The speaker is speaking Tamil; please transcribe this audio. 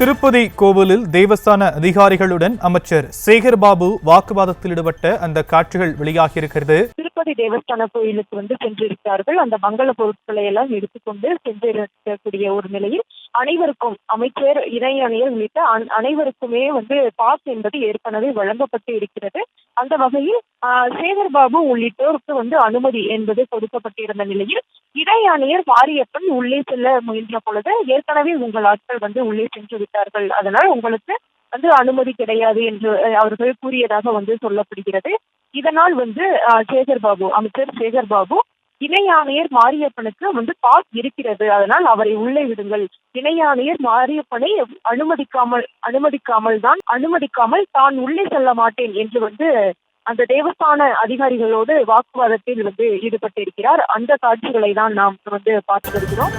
திருப்பதி கோவிலில் தேவஸ்தான அதிகாரிகளுடன் அமைச்சர் சேகர்பாபு வாக்குவாதத்தில் ஈடுபட்ட அந்த காட்சிகள் வெளியாகியிருக்கிறது. திருப்பதி தேவஸ்தான கோயிலுக்கு சென்றிருக்கிறார்கள். அந்த மங்கள பொருட்களை எல்லாம் எடுத்துக்கொண்டு சென்றிருக்கக்கூடிய ஒரு நிலையில் அனைவருக்கும் அமைச்சர், இணை ஆணையர் உள்ளிட்ட அனைவருக்குமே பாஸ் என்பது ஏற்கனவே வழங்கப்பட்டு இருக்கிறது. அந்த வகையில் சேகர்பாபு உள்ளிட்டோருக்கு அனுமதி என்பது கொடுக்கப்பட்டிருந்த நிலையில் இணை ஆணையர் மாரியப்பன் உள்ளே செல்ல முயன்ற பொழுது, ஏற்கனவே உங்கள் ஆட்கள் உள்ளே சென்று விட்டார்கள், அதனால் உங்களுக்கு அனுமதி கிடையாது என்று அவர்கள் கூறியதாக சொல்லப்படுகிறது. இதனால் அமைச்சர் சேகர்பாபு இணை ஆணையர் மாரியப்பனுக்கு பாஸ் இருக்கிறது, அதனால் அவரை உள்ளே விடுங்கள், இணை ஆணையர் மாரியப்பனை அனுமதிக்காமல் தான் உள்ளே செல்ல மாட்டேன் என்று அந்த தேவஸ்தான அதிகாரிகளோடு வாக்குவாதத்தில் ஈடுபட்டிருக்கிறார். அந்த காட்சிகளை தான் நாம் பார்த்து வருகிறோம்.